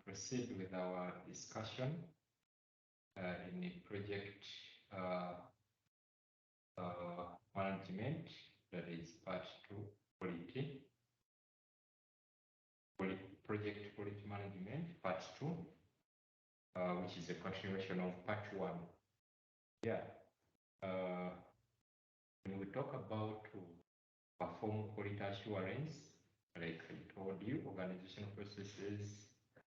proceed with our discussion in the project management, that is part 2, quality. Project quality management, part 2, which is a continuation of part 1. Yeah. When we talk about to perform quality assurance, like I told you, organizational processes,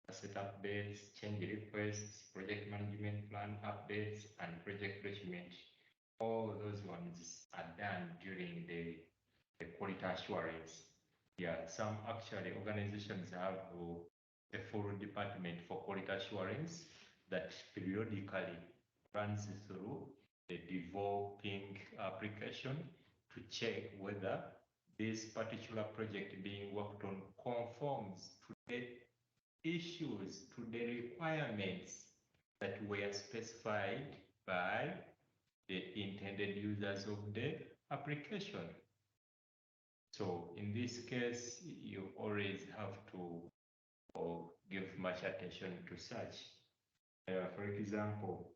asset updates, change requests, project management plan updates, and project document. All those ones are done during the quality assurance. Yeah, some actually organizations have a full department for quality assurance that periodically runs through the developing application to check whether this particular project being worked on conforms to the issues, to the requirements that were specified by the intended users of the application. So in this case, you always have to give much attention to such. For example,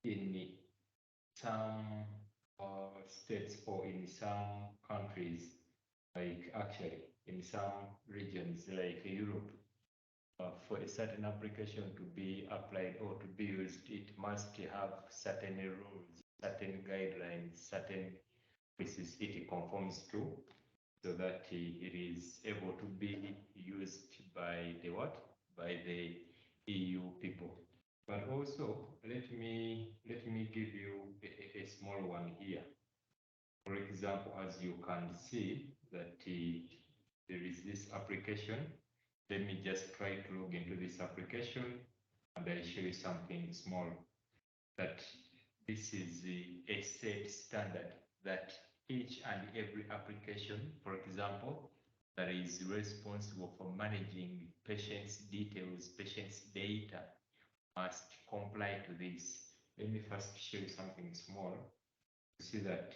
in some states or in some countries, like actually in some regions like Europe, for a certain application to be applied or to be used, it must have certain rules, certain guidelines, certain places it conforms to, so that it is able to be used by the what? By the EU people. But also, let me give you a small one here. For example, as you can see that there is this application. Let me just try to log into this application and I'll show you something small. That this is a set standard that each and every application, for example, that is responsible for managing patients' details, patients' data, must comply to this. Let me first show you something small to see that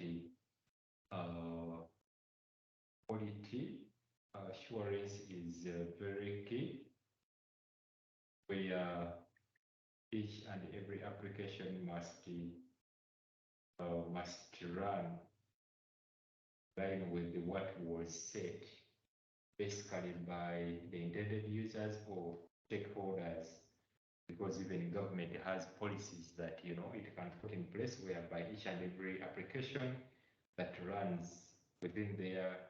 quality assurance is very key, where each and every application must run line with what was said, basically by the intended users or stakeholders, because even government has policies that it can put in place whereby each and every application that runs within their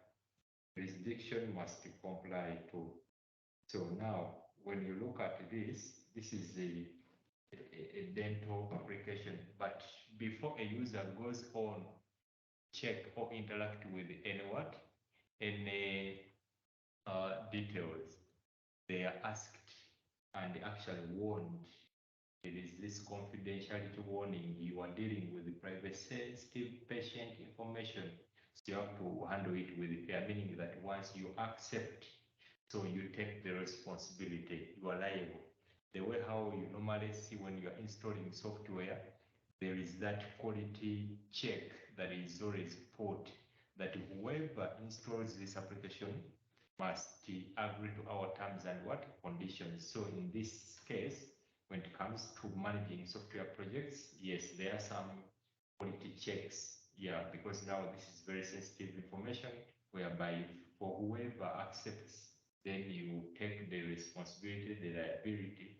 jurisdiction must comply to. So now, when you look at this is a dental application, but before a user goes on check or interact with any details, they are asked and actually warned. There is this confidentiality warning. You are dealing with private sensitive patient information, so you have to handle it with care, meaning that once you accept, so you take the responsibility, you are liable. The way how you normally see when you are installing software, there is that quality check that is always put, that whoever installs this application must agree to our terms and conditions. So in this case, when it comes to managing software projects, yes, there are some quality checks. Yeah, because now this is very sensitive information, whereby for whoever accepts, then you take the responsibility, the liability.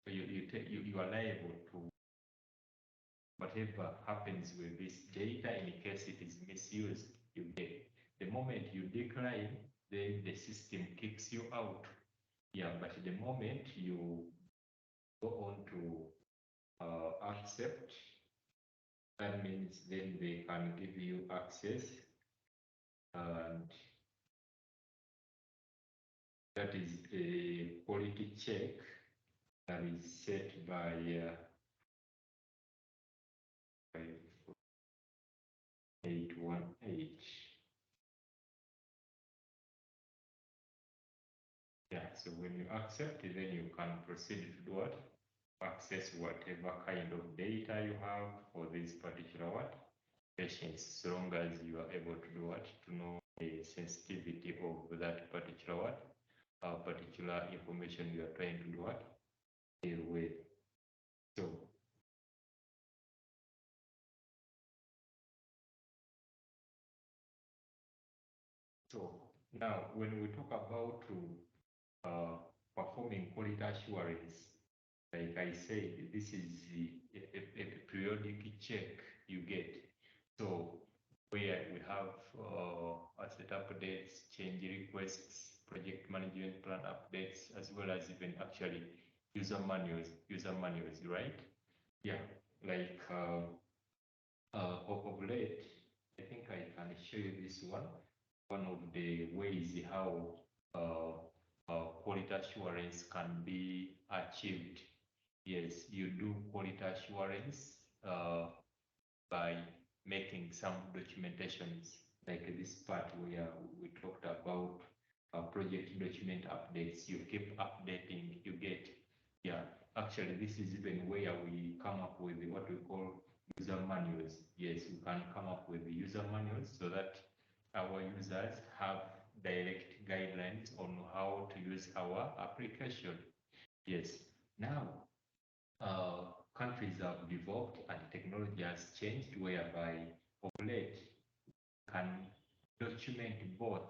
So you are liable to whatever happens with this data in case it is misused. You get the moment you decline, then the system kicks you out. Yeah, but the moment you go on to accept, that means then they can give you access, and that is a quality check that is set by 818. Yeah, so when you accept it, then you can proceed to do what? Access whatever kind of data you have for this particular patients, so long as you are able to do what? To know the sensitivity of that particular particular information you are trying to do what deal with. So now when we talk about performing quality assurance, like I said, this is a periodic check you get. So where we have asset updates, change requests, project management plan updates, as well as even actually user manuals, right? Yeah, like of late, I think I can show you this one. One of the ways how quality assurance can be achieved. Yes, you do quality assurance by making some documentations, like this part where we talked about project document updates. You keep updating, you get, yeah, actually, this is even where we come up with what we call user manuals. Yes, we can come up with the user manuals so that our users have direct guidelines on how to use our application. Yes. Now, countries have developed and technology has changed whereby of late can document both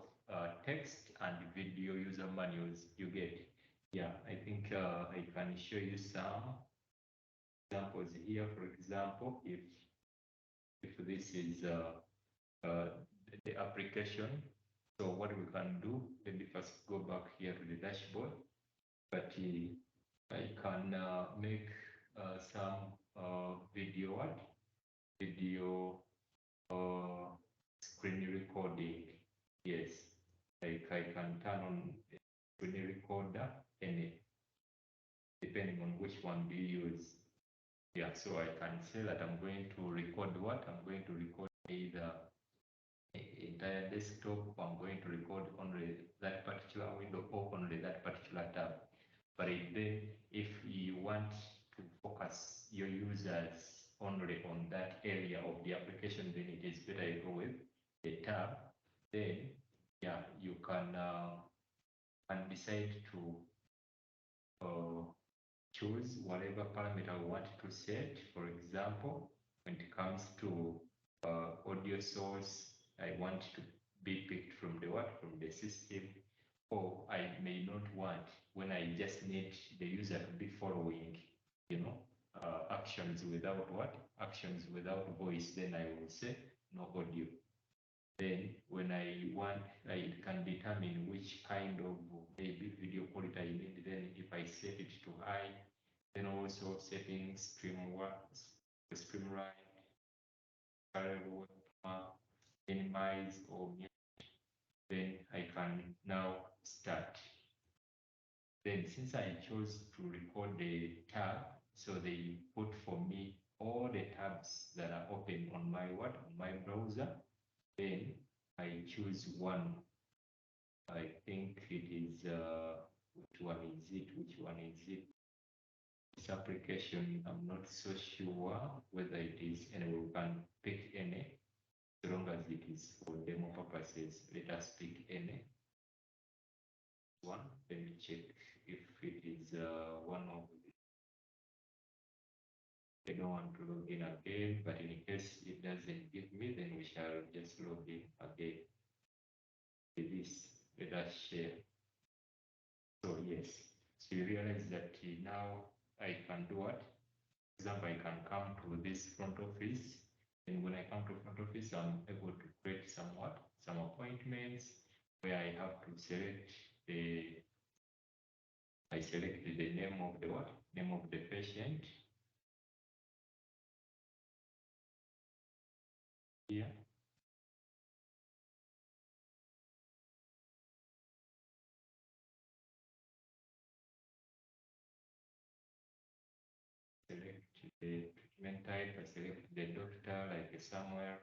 text and video user manuals you get. Yeah, I think I can show you some examples here. For example, if this is the application, so what we can do, let me first go back here to the dashboard, but I can make some video screen recording. Yes, like I can turn on a screen recorder and depending on which one do you use. Yeah, so I can say that I'm going to record what? I'm going to record either entire desktop, I'm going to record only that particular window or only that particular tab. But then if you want to focus your users only on that area of the application, then it is better you go with a tab. Then yeah, you can decide to choose whatever parameter we want to set. For example, when it comes to audio source, I want to be picked from the what? From the system, or I may not want when I just need the user to be following, actions without what? Actions without voice, then I will say no audio. Then when I want, I can determine which kind of maybe video quality I need. Then if I set it to high, then also setting stream right, variable, minimize or mute, then I can now start. Then since I chose to record the tab, so they put for me all the tabs that are open on my what? On my browser. Then I choose one. I think it is which one is it? Which one is it? This application, I'm not so sure whether it is, and we can pick any as long as it is for demo purposes. Let us pick any one. Let me check if it is one of the. I don't want to log in again, but in case it doesn't give me, then we shall just log in again. With this, let us share. So yes, so you realize that now I can do what? For example, I can come to this front office, and when I come to front office, I'm able to create some appointments where I have to select I selected the name of the what? Name of the patient here. Select the treatment type, I select the doctor, like somewhere.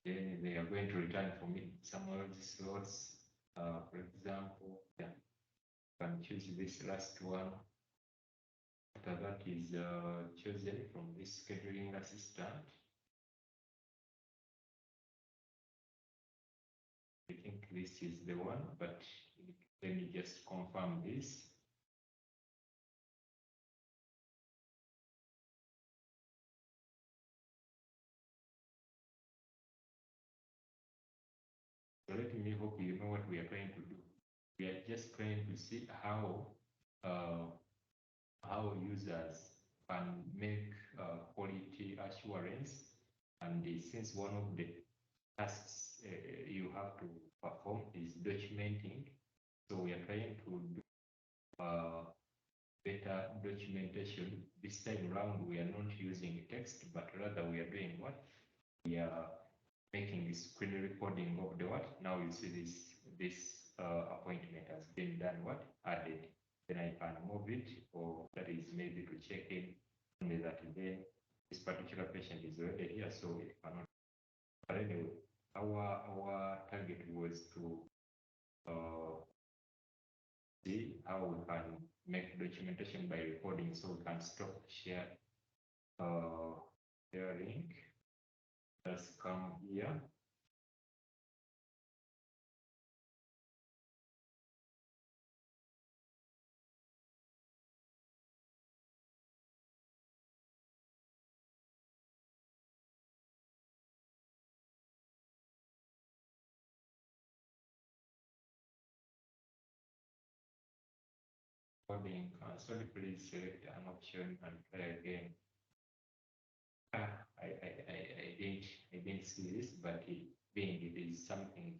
Then they are going to return for me somewhere slots. For example, yeah, I can choose this last one. After that is chosen from this scheduling assistant. I think this is the one, but let me just confirm this. So let me hope you know what we are trying to do. We are just trying to see how users can make quality assurance, and since one of the tasks you have to perform is documenting, so we are trying to do better documentation. This time around, we are not using text, but rather we are doing what? We are making a screen recording of the what? Now you see this appointment has been done what? Added. Then I can move it, or that is maybe to check in only that then this particular patient is already here, so it cannot. But anyway, our target was to see how we can make documentation by recording, so we can stop sharing. Let's come here. Recording, sorry, please select an option and try again. I didn't see this, but being it is something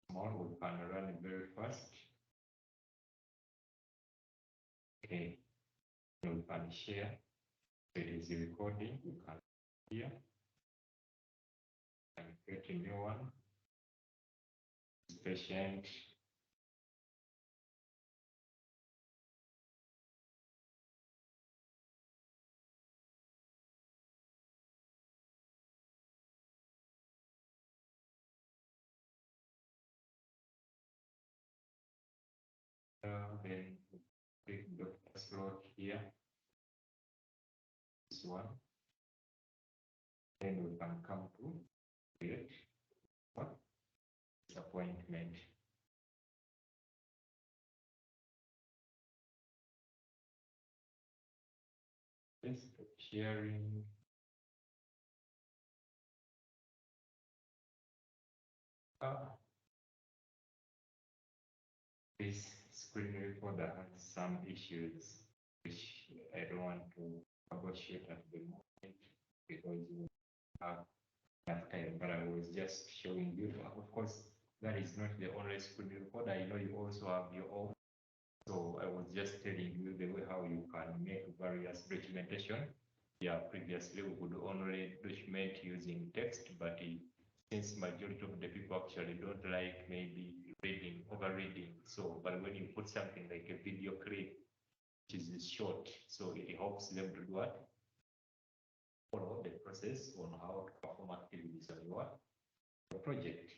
small, we can run it very fast. Okay, we can share. It is recording. You can hear and create a new one. Patient. Then click the slot here. This one. Then we can come to create what? Appointment. Yes, sharing. This screen recorder has some issues which I don't want to troubleshoot at the moment because we have enough time. But I was just showing you. Of course, that is not the only screen recorder. I know you also have your own. So I was just telling you the way how you can make various documentation. Yeah, previously we could only document using text, but since majority of the people actually don't like maybe reading, over reading. So, but when you put something like a video clip, which is short, so it helps them to do what? Follow the process on how to perform activities on your project.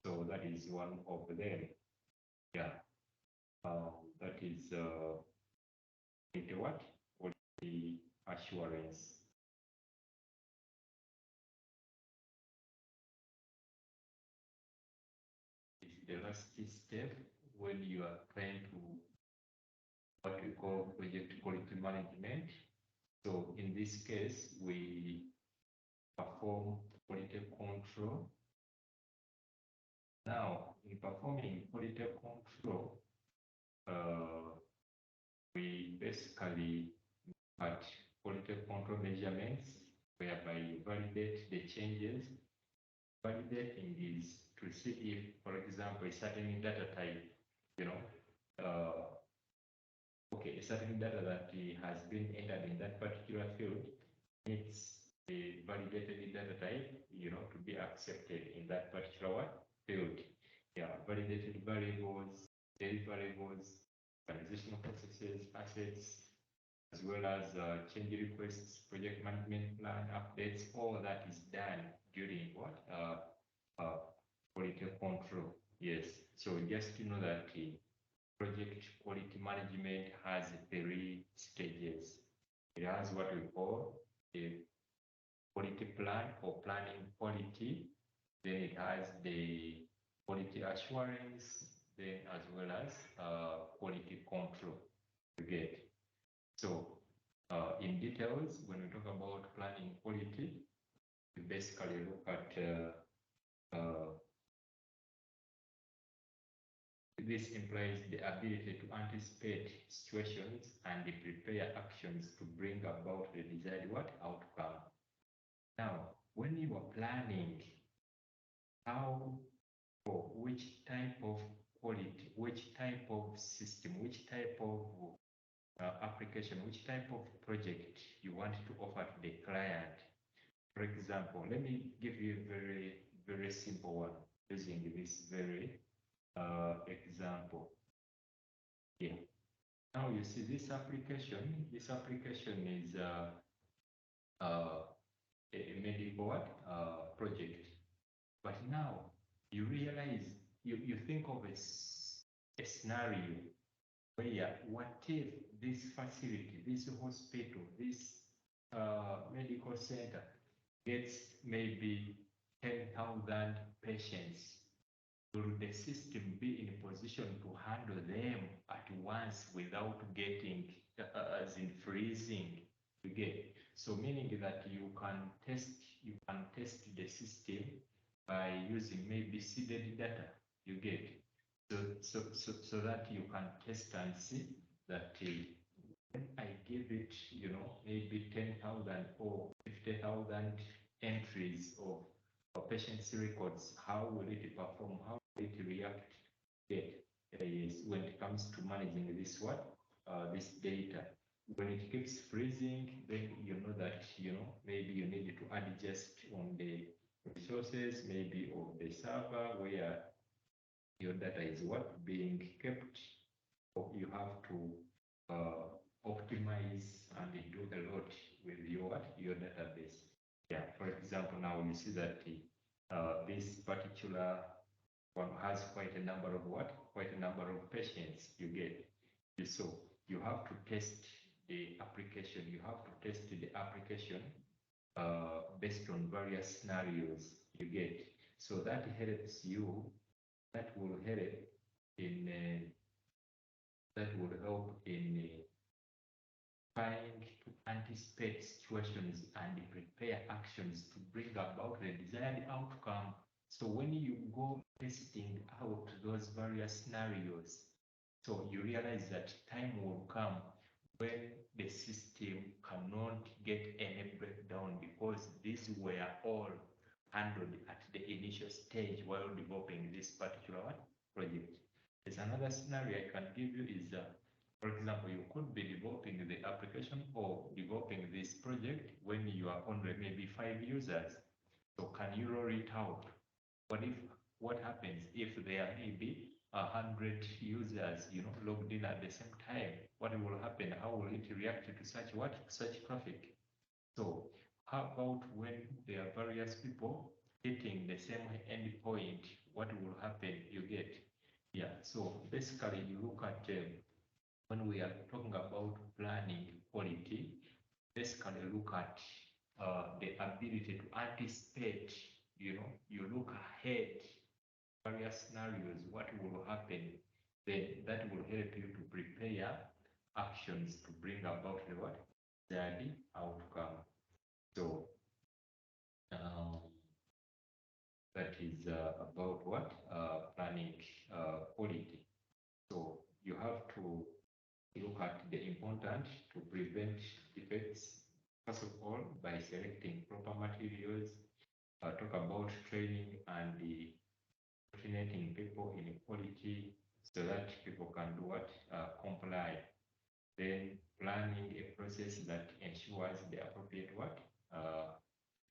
So that is one of them. Yeah. That is the what? The assurance. It's the last step when you are trying to what we call project quality management. So in this case, we perform quality control. Now, in performing quality control, we basically at quality control measurements, whereby you validate the changes. Validating is to see if, for example, a certain data type, you know, okay, a certain data that has been entered in that particular field needs a validated data type, you know, to be accepted in that particular field. Yeah, validated variables, variables, organizational processes, assets, as well as change requests, project management plan, updates, all that is done during what? Quality control. Yes. So just to know that project quality management has 3 stages. It has what we call a quality plan or planning quality. Then it has the quality assurance, then as well as quality control. You get. So in details, when we talk about planning quality, we basically look at this implies the ability to anticipate situations and prepare actions to bring about the desired outcome. Now, when you are planning, how or which type of quality, which type of system, which type of application, which type of project you want to offer to the client. For example, let me give you a very simple one using this very example here. Now you see this application. This application is a medical project. But now you realize you think of a scenario where what if this facility, this hospital, this medical center gets maybe 10,000 patients. Will the system be in a position to handle them at once without getting, as in freezing? You get. So meaning that you can test the system by using maybe seeded data. You get. So that you can test and see that when I give it, maybe 10,000 or 50,000 entries of patient's records, how will it perform? How will it react? Yes, when it comes to managing this data. When it keeps freezing, then you know that maybe you need to adjust on the resources, maybe of the server where your data is being kept. Or you have to optimize and do a lot with your database. Yeah, for example, now you see that this particular one has quite a number of patients. You get. So you have to test the application. You have to test the application based on various scenarios. You get. So that helps you. That will help in trying to anticipate situations and prepare actions to bring about the desired outcome. So when you go testing out those various scenarios, so you realize that time will come when the system cannot get any breakdown because these were all handled at the initial stage while developing this particular project. There's another scenario I can give you is for example, you could be developing the application or developing this project when you are only maybe 5 users. So can you roll it out? What happens if there may be 100 users, logged in at the same time? What will happen? How will it react to such traffic? So how about when there are various people hitting the same endpoint? What will happen? You get. Yeah. So basically, you look at when we are talking about planning quality, basically look at the ability to anticipate, you look ahead, various scenarios, what will happen, then that will help you to prepare actions to bring about the outcome. So that is about planning quality. So you have to look at the important to prevent defects, first of all, by selecting proper materials, talk about training and the coordinating people in quality so that people can do comply. Then planning a process that ensures the appropriate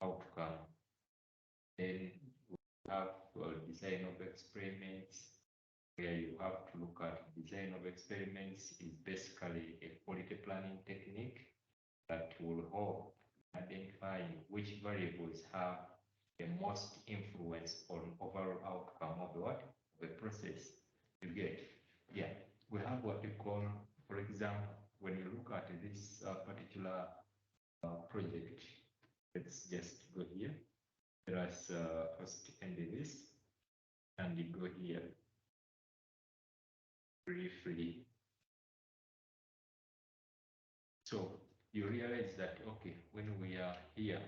outcome. Then we have design of experiments, where you have to look at design of experiments is basically a quality planning technique that will help identifying which variables have the most influence on overall outcome of the process. You get. Yeah, we have what you call, for example, when you look at this particular project, let's just go here. Let us first end this. and you go here briefly. So you realize that, okay, when we are here,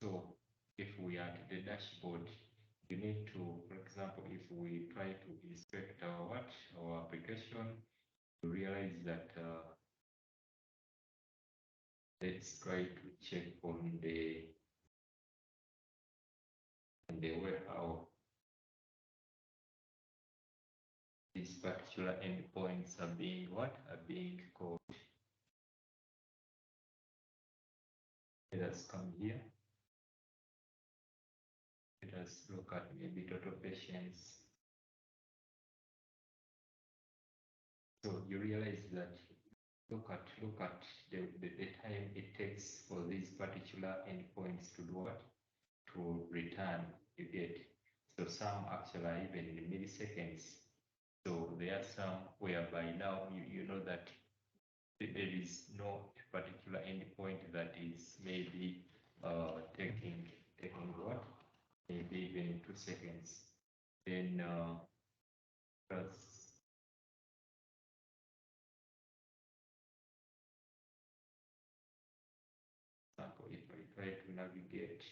so if we are at the dashboard, you need to, for example, if we try to inspect our application, you realize that let's try to check on the way how these particular endpoints are being called. Let us come here. Let us look at maybe total patients. So you realize that look at the time it takes for these particular endpoints to do what? To return, you get. So some actually are even in milliseconds. So there are some whereby now you know that there is no particular endpoint that is maybe taking what? Maybe even 2 seconds. Then plus example, if I try to navigate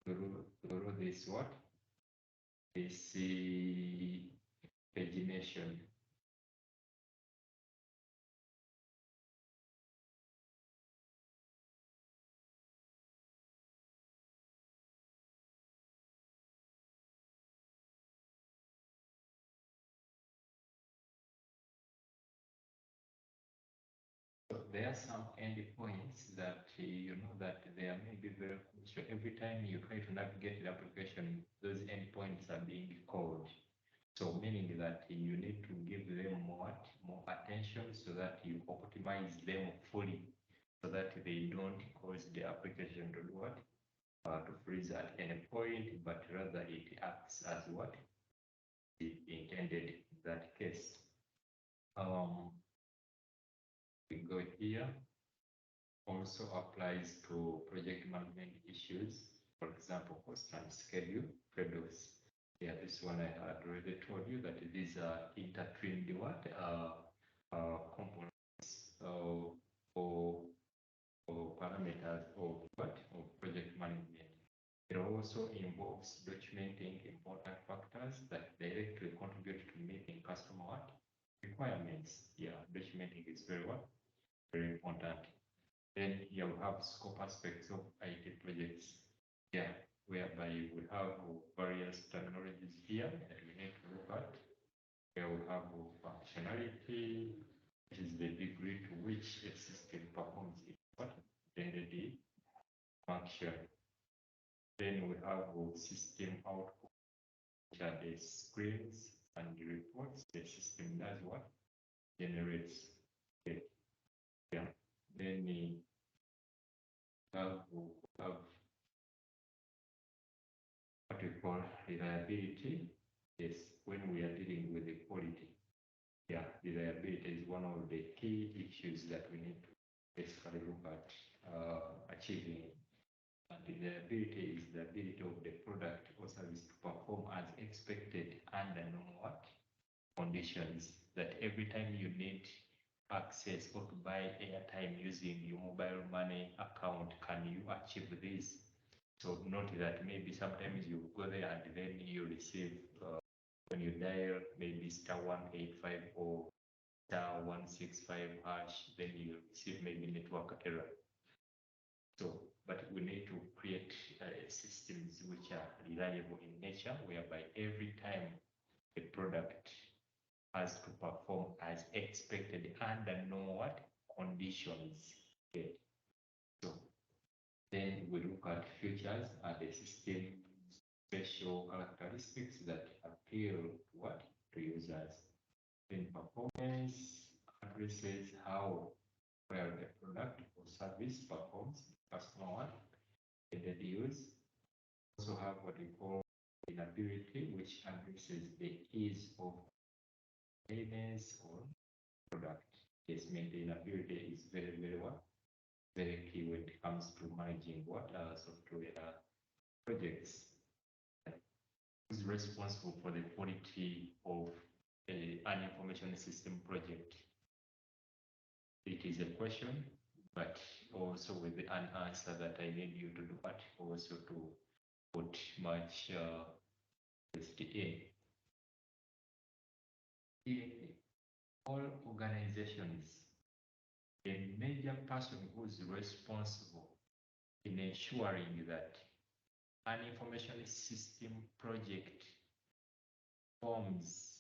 through this what? This pagination. So there are some endpoints that you know that they are maybe very crucial. Every time you try to navigate the application, those endpoints are being called. So meaning that you need to give them more attention so that you optimize them fully, so that they don't cause the application to do what? To freeze at any point, but rather it acts as what? It intended in that case. We go here. Also applies to project management issues. For example, cost and schedule trade-offs. Yeah, this one I had already told you that these are intertwined what components or parameters of what of project management. It also involves documenting important factors that directly contribute to meeting customer what requirements. Yeah, documenting is very important. Then you have scope aspects of IT projects. Yeah, whereby we have various technologies here that we need to look at. Here we have functionality, which is the degree to which a system performs its intended function. Then we have system output, which are the screens and the reports. The system does what? Generates. Okay. Yeah. Then we have what we call reliability. Yes, when we are dealing with the quality. Yeah, reliability is one of the key issues that we need to basically look at achieving. And reliability is the ability of the product or service to perform as expected under normal conditions. That every time you need access or to buy airtime using your mobile money account, can you achieve this? So note that maybe sometimes you go there and then you receive when you dial maybe *185 or *165 hash, then you receive maybe network error. So, but we need to create systems which are reliable in nature, whereby every time the product has to perform as expected under normal conditions. Okay. So then we look at features and the system special characteristics that appeal to what? To users. Then performance addresses how well the product or service performs customer one intended use. Also have what we call maintainability, which addresses the ease of maintenance or product. Yes, maintainability is very key when it comes to managing what software projects. who's responsible for the quality of an information system project? It is a question, but also with an answer that I need you to do, but also to put much in. In all organizations, a major person who is responsible in ensuring that an information system project forms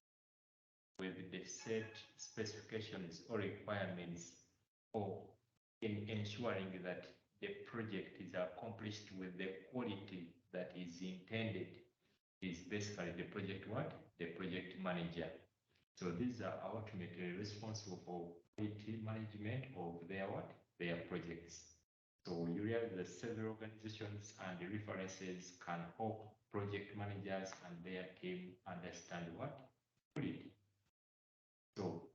with the set specifications or requirements, or in ensuring that the project is accomplished with the quality that is intended, is basically the project what? The project manager. So these are ultimately responsible for quality management of their what? Their projects. So you realize that several organizations and references can help project managers and their team understand what? Quality. So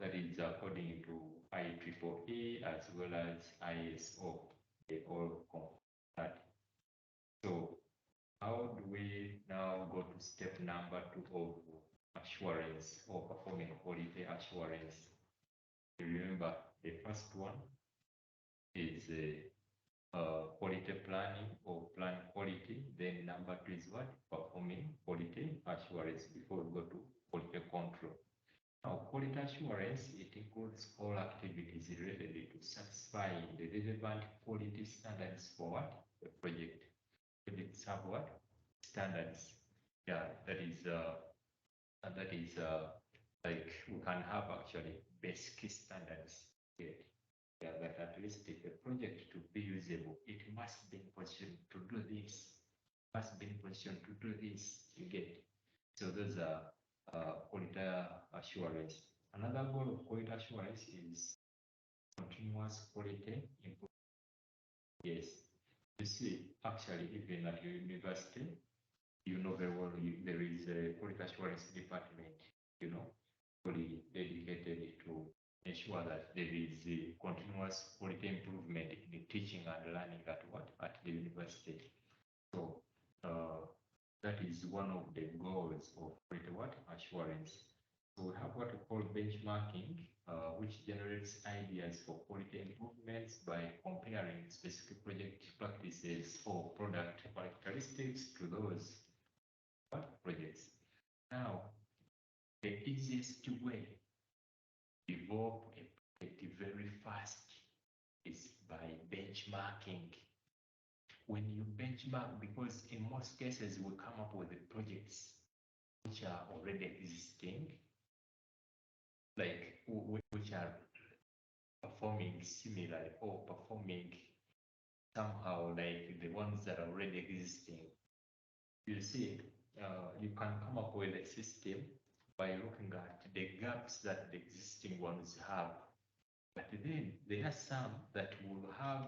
that is according to IEEE as well as ISO. They all confirm that. So how do we now go to step number 2 of assurance or performing quality assurance? Remember, the first one is quality planning or plan quality. Then number 2 is what? Performing quality assurance before we go to quality control. Now, quality assurance, it includes all activities related to satisfying the relevant quality standards for what? The project. Projects have what? Standards. Yeah, that is like we can have actually basic standards. Yeah, that at least if a project to be usable, it must be in position to do this, must be in position to do this, you get. So those are quality assurance. Another goal of quality assurance is continuous quality improvement. Yes, you see, actually, even at your university, you know very well there is a quality assurance department, you know, fully dedicated to ensure that there is a continuous quality improvement in teaching and learning at what? At the university. So that is one of the goals of quality what? Assurance. So we have what we call benchmarking, which generates ideas for quality improvements by comparing specific project practices or product characteristics to those what projects. Now, the easiest way to develop a project very fast is by benchmarking. When you benchmark, because in most cases we come up with the projects which are already existing, like which are performing similarly or performing somehow like the ones that are already existing. You see, you can come up with a system by looking at the gaps that the existing ones have. But then there are some that will have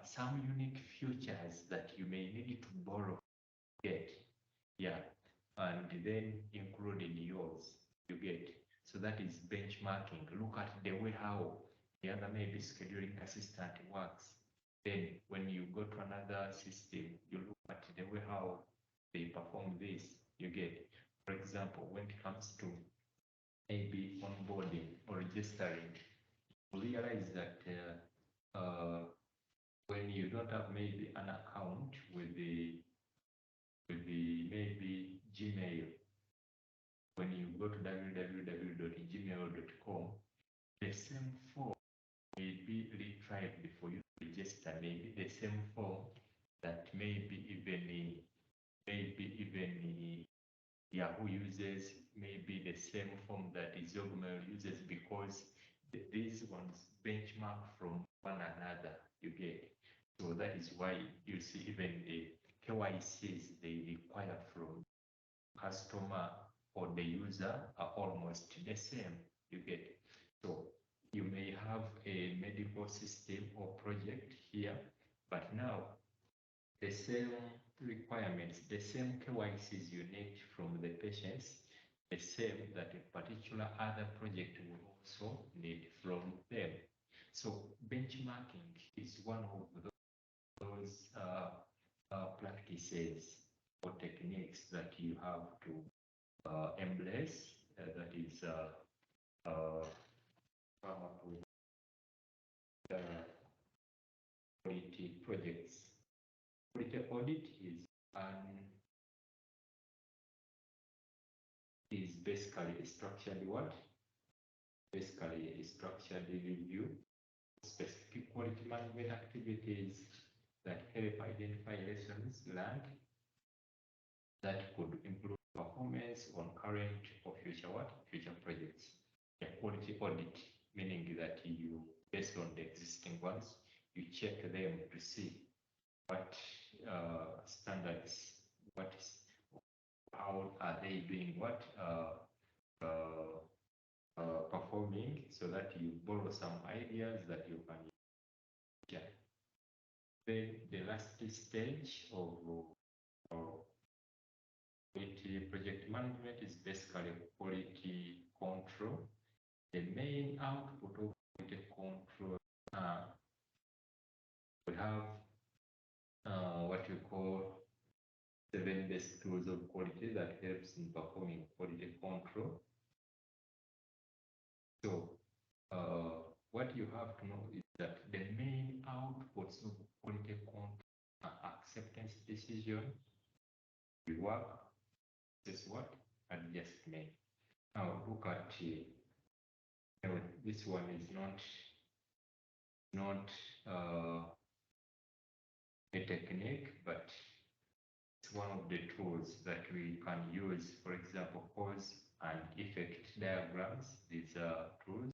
some unique features that you may need to borrow, get, yeah, and then include in yours, you get. So that is benchmarking. Look at the way how the other maybe scheduling assistant works. Then when you go to another system, you look at the way how they perform this, you get. For example, when it comes to maybe onboarding or registering, you realize that when you don't have maybe an account with the maybe Gmail, when you go to www.gmail.com, the same form may be retried before you register, maybe the same form that maybe even Yahoo uses, maybe the same form that Zogmail uses, because these ones benchmark from one another, you get. So that is why you see even the KYCs they require from customer or the user are almost the same, you get. So you may have a medical system or project here, but now the same requirements, the same KYCs you need from the patients, the same that a particular other project will also need from them. So benchmarking is one of those practices or techniques that you have to embrace, that is come up with quality projects. Quality audit is basically a structured what? Basically a structured review specific quality management activities that help identify lessons learned that could improve performance on current or future what? Future projects. A quality audit, meaning that you, based on the existing ones, you check them to see what standards, how are they doing what performing, so that you borrow some ideas that you can use. Then the last stage of quality project management is basically quality control. The main output of quality control, we have what we call 7 basic tools of quality that helps in performing quality control. So what you have to know is that the main outputs of quality control are acceptance decision, rework, this what? Adjustment. Now look at this one is not a technique, but it's one of the tools that we can use. For example, cause and effect diagrams. These are tools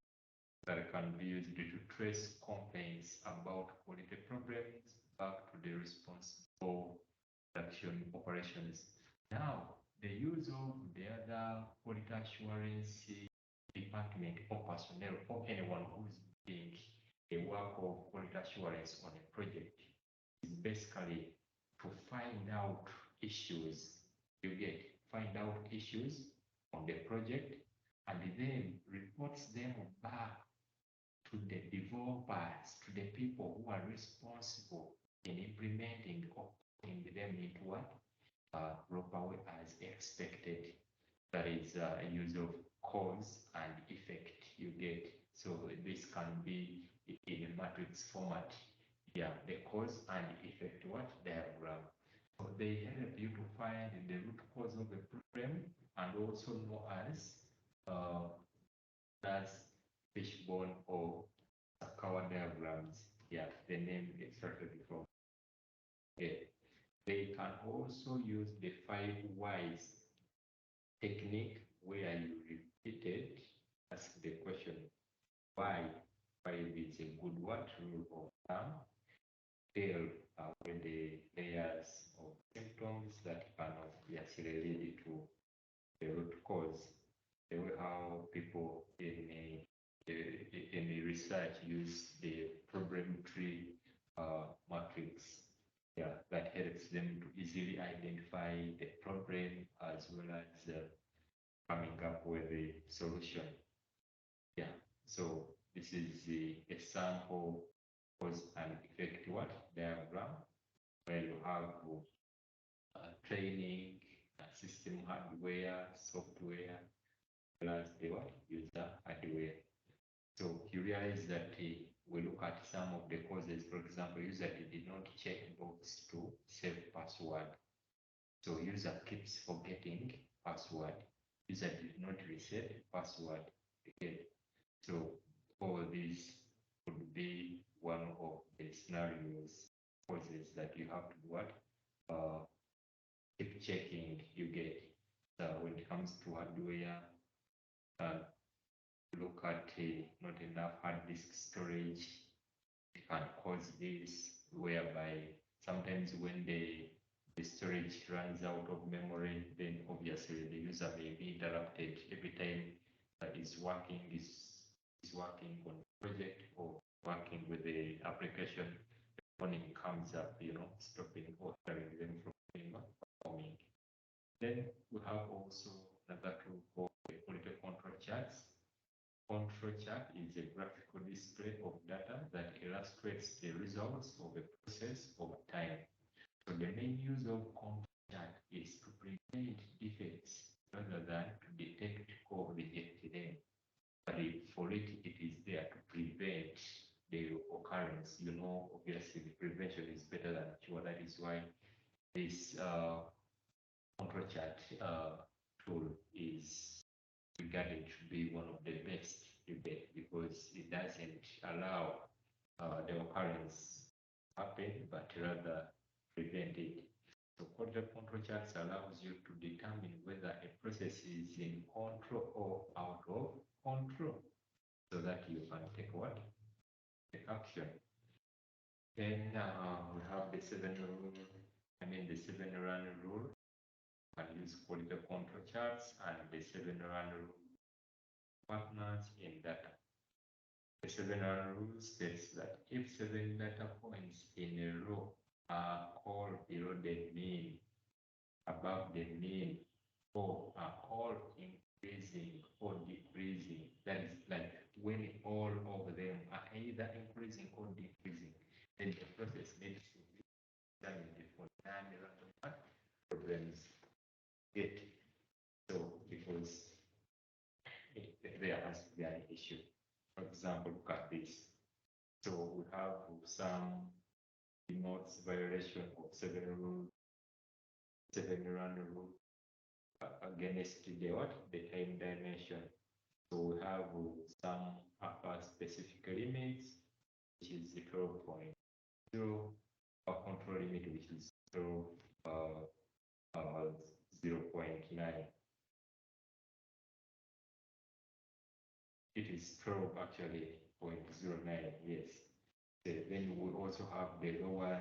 that can be used to trace complaints about quality problems back to the responsible production operations. Now, the use of the other quality assurance department or personnel or anyone who's doing a work of quality assurance on a project is basically to find out issues. You get find out issues on the project and then reports them back to the developers, to the people who are responsible in implementing or putting them into what proper way as expected. That is a use of cause and effect you get. So this can be in a matrix format. Yeah, the cause and effect what diagram. So they help you to find the root cause of the problem and also know as fishbone or Sakawa diagrams. Yeah, the name extracted from. Okay. They can also use the 5 whys technique where you repeated ask the question why. 5 is a good what rule of thumb. Tell when the layers of symptoms that can obviously lead to the root cause. The way how people in the research use the problem tree matrix, yeah, that helps them to easily identify the problem as well as coming up with a solution. Yeah, so this is a sample cause and effect what diagram where you have training, system hardware, software, plus the what user hardware. So you realize that we look at some of the causes. For example, user did not check box to save password. So user keeps forgetting password. User did not reset password. Okay. So all these would be one of the scenarios, causes that you have to do what? Keep checking you get. When it comes to hardware, look at not enough hard disk storage. It can cause this, whereby sometimes when the storage runs out of memory, then obviously the user may be interrupted every time is working on the project or working with the application. Warning comes up, stopping or hindering them from performing. Then we have also another tool called the quality control charts. Control chart is a graphical display of data that illustrates the results of a process over time. So the main use of control chart is obviously the prevention is better than cure. That is why this control chart tool is regarded to be one of the best debate because it doesn't allow the occurrence happen, but rather prevent it. So quality control charts allows you to determine whether a process is in control or out of control, so that you can take what? The action. Then we have the the 7 run rule. You can use quality control charts and the 7 run rule partners in data. The 7 run rule states that if 7 data points in a row are all below the mean, above the mean, or are all increasing or decreasing, that is like when all of them are either increasing or decreasing, then the process needs to be examined before non-random problems get. So because there has to be an issue. For example, look at this. So we have some denotes violation of 7 run rule against the what? The time dimension. So we have some upper specific limits, which is 12.0, a control limit, which is 0.9. It is 12 actually 0.09, yes. Then we also have the lower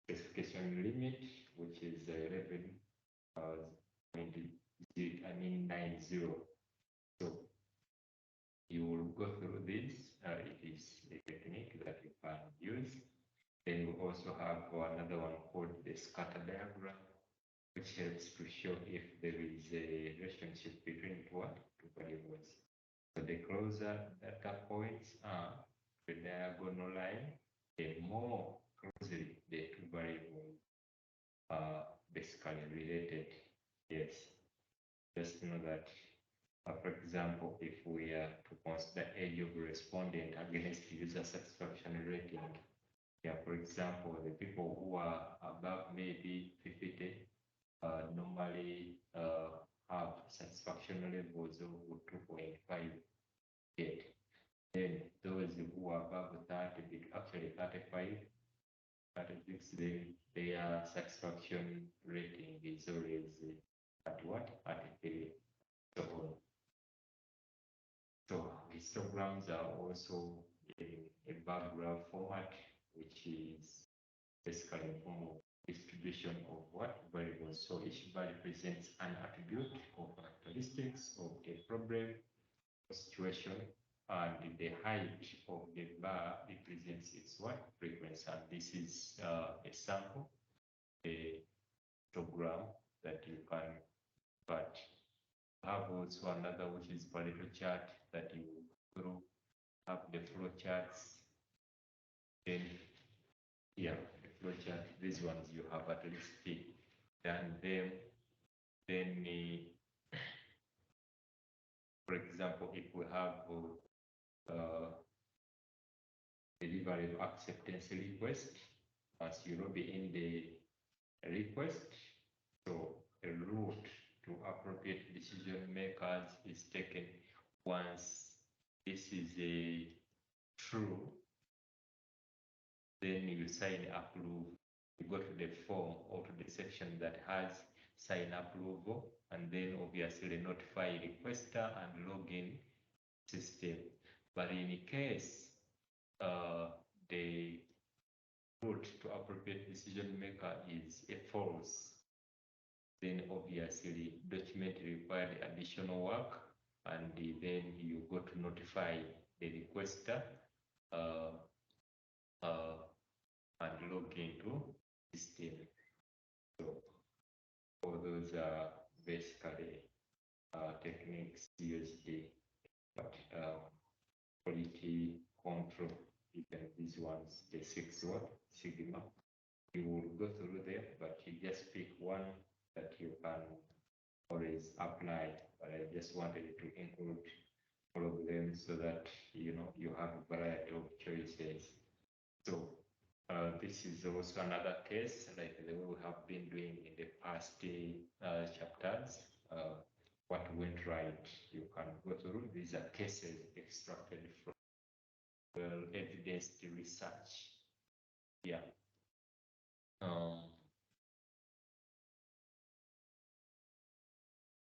specification limit, which is 11.90. So you will go through this. It is a technique that you can use. Then we also have another one called the scatter diagram, which helps to show if there is a relationship between two variables. So the closer data points are the diagonal line, the more closely the two variables are basically related. Yes, just know that. For example, if we are to consider age of respondent against user satisfaction rating, for example, the people who are above maybe 50 normally have satisfaction levels of 2.58. Then those who are above 30, actually 35, 36, their satisfaction rating is always at what? At 3. So on. So histograms are also in a bar graph format, which is basically a form of distribution of what variables. So each value presents an attribute or characteristics of a problem or situation, and the height of the bar represents its what frequency. And this is a sample, a histogram that you can but have also another which is Pareto chart that you through have the flow charts. Then the flow chart, these ones you have at least done them. Then for example, if we have delivery of acceptance request, as you know, be in the request, so a route to appropriate decision makers is taken. Once this is a true, then you sign approve. You go to the form or to the section that has sign approval, and then obviously notify requester and login system. But in case the route to appropriate decision maker is a false, then obviously document required additional work, and then you go to notify the requester and log into system. So all those are basically techniques used, but quality control, even these ones, the 6 what sigma. You will go through them, but you just pick one that you can always apply. But I just wanted to include all of them so that you have a variety of choices. So this is also another case, like the way we have been doing in the past chapters. What went right, you can go through. These are cases extracted from well-evidenced research. Yeah.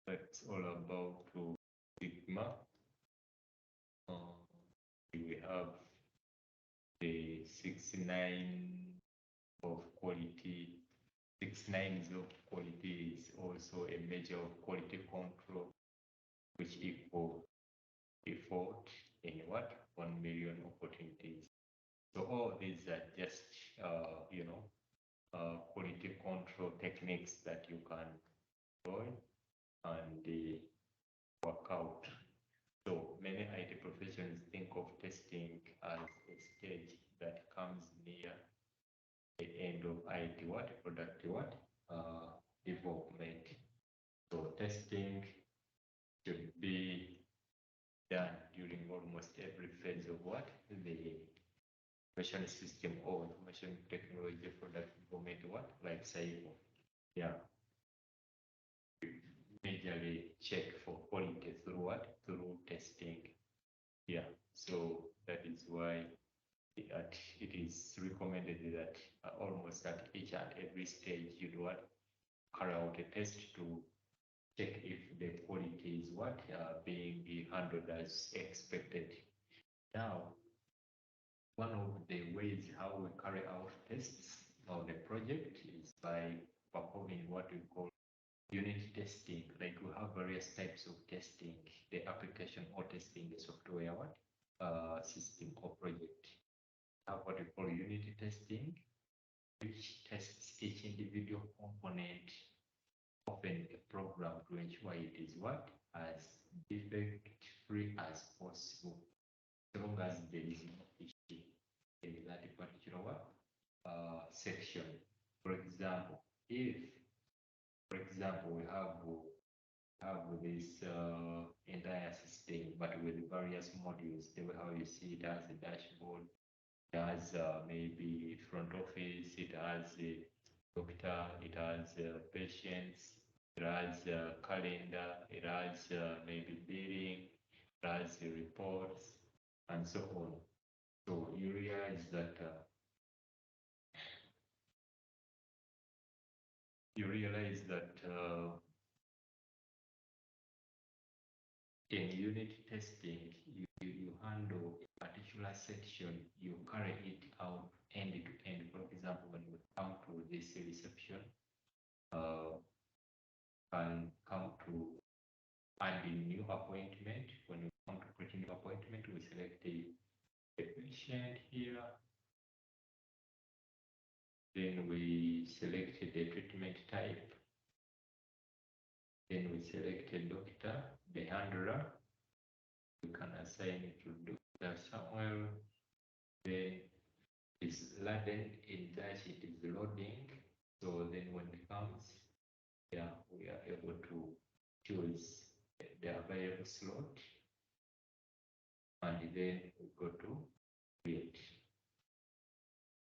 That's all about Sigma. We have the 69 of quality. 69s of quality is also a measure of quality control, which equal default in what 1 million opportunities. So all these are just quality control techniques that you can employ and work out. So many IT professions think of testing as a stage that comes near the end of IT product development. So testing should be done during almost every phase of the information system or information technology product development life cycle. Yeah. Majorly check for quality through through testing. Yeah. So that is why it is recommended that almost at each and every stage you do carry out a test to check if the quality is being handled as expected. Now, one of the ways how we carry out tests of the project is by performing what we call unit testing. Like we have various types of testing, the application or testing the software system or project. We have what we call unit testing, which tests each individual component of a program to ensure it is as defect free as possible, as long as there is no issue in that particular section. For example, if we have this entire system, but with various modules, the way how you see it as a dashboard, it has maybe front office, it has a doctor, it has patients, it has calendar, it has maybe billing, it has reports, and so on. So you realize that in unit testing, you handle a particular section, you carry it out end to end. For example, when we come to this reception, can come to adding new appointment. When we come to create new appointment, we select the patient here. Then we select the treatment type. Then we select a doctor, the handler. We can assign it to Dr. Samuel. Then it's loaded in that it is loading. So then when it comes, yeah, we are able to choose the available slot. And then we go to create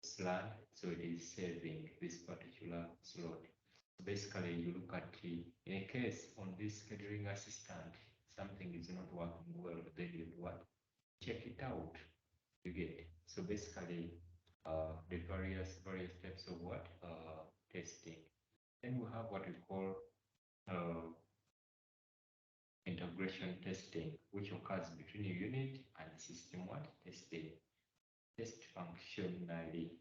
slot. So it is saving this particular slot. Basically, you look at in a case on this scheduling assistant, something is not working well, then you do what? Check it out. You get. So basically, the various types of testing. Then we have what we call integration testing, which occurs between a unit and system testing. Test functionally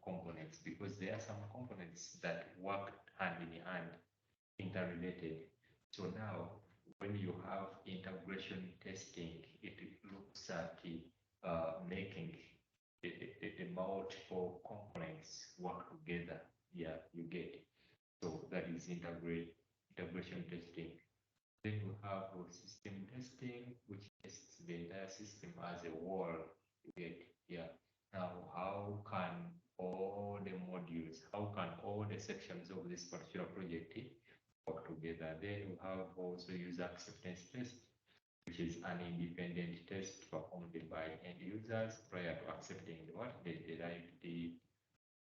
components, because there are some components that work hand in hand, interrelated. So now when you have integration testing, it looks at making the multiple components work together. Yeah, you get it. So that is integration testing. Then we have system testing, which tests the entire system as a whole. You get, yeah. Now, how can all the modules, how can all the sections of this particular project work together? Then we have also user acceptance test. which is an independent test performed by end users prior to accepting the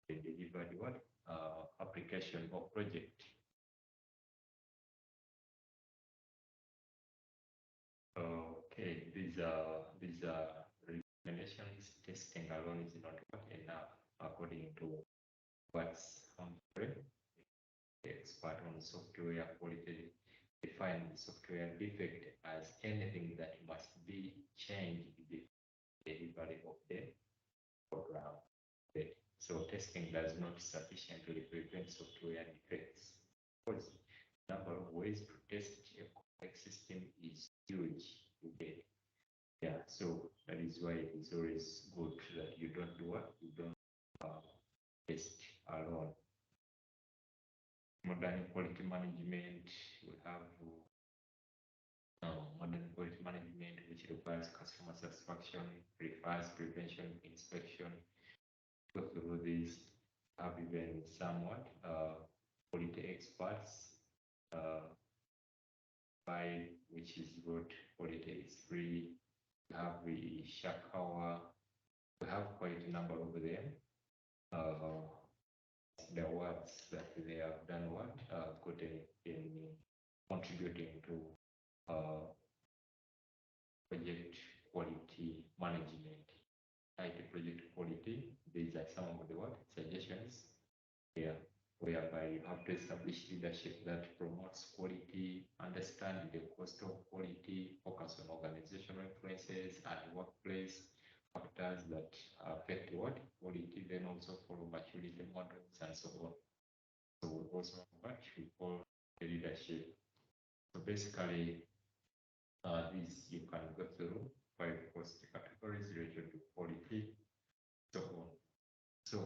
delivered application or project. Okay, these are recommendations. Testing alone is not enough, according to what's Humphrey, the expert on software quality, define software defect as anything that must be changed before delivery of the program. Okay. So testing does not sufficiently prevent software defects. Because the number of ways to test a complex system is huge today. Yeah, so that is why it is always good that you don't do what? You don't test alone. Modern quality management, we have modern quality management, which requires customer satisfaction, requires prevention, inspection. Go through these, have even somewhat quality experts, by which is good, quality is free. We have the Shakawa, we have quite a number of them. The awards that they have done good in contributing to project quality management. IT project quality, these are some of the suggestions here, whereby you have to establish leadership that promotes quality, understand the cost of quality, focus on organizational influences and workplace factors that affect quality, then also follow maturity models and so on. So we also have we call the leadership. So basically, these you can go through 5 cost categories related to quality, so on. So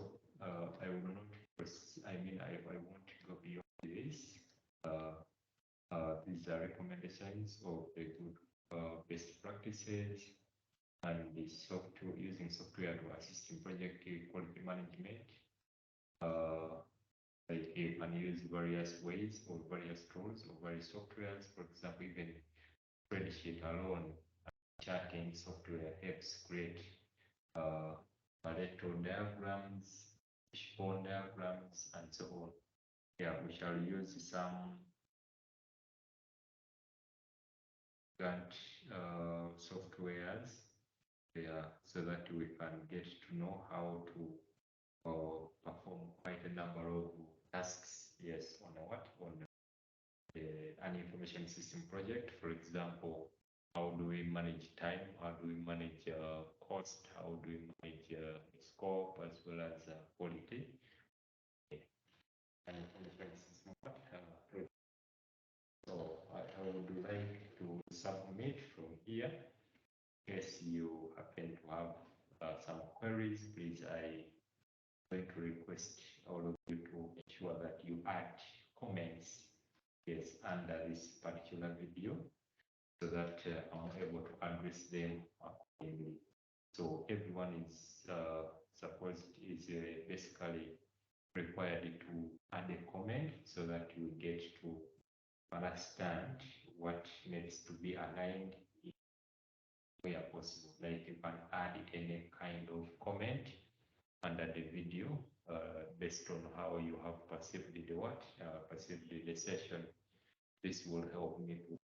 I will not, I won't go beyond this. These are recommendations of the good best practices and the software, using software to assist in project quality management. Like you can use various ways or various tools or various softwares. For example, even spreadsheet alone, charting software helps create Pareto diagrams, fishbone diagrams, and so on. Yeah, we shall use some Gantt softwares, yeah, so that we can get to know how to perform quite a number of tasks. Yes, on an information system project. For example, how do we manage time? How do we manage cost? How do we manage scope as well as quality? And information system. So I would like to submit from here. In case you happen to have some queries, please, I'm going to request all of you to ensure that you add comments, yes, under this particular video, so that I'm able to address them accordingly. So everyone is basically required to add a comment so that you get to understand what needs to be aligned where possible. Like you can add any kind of comment under the video based on how you have perceived the session. This will help me to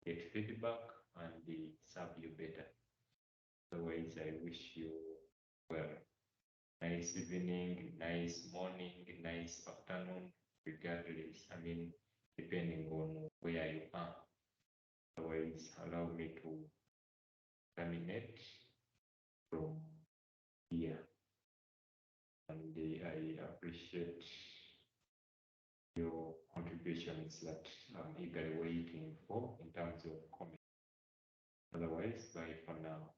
get feedback and serve you better. Otherwise, I wish you well. Nice evening, nice morning, nice afternoon, regardless, depending on where you are. Otherwise, allow me to terminate from here. And I appreciate your contributions that I'm eagerly waiting for in terms of comments. Otherwise, bye for now.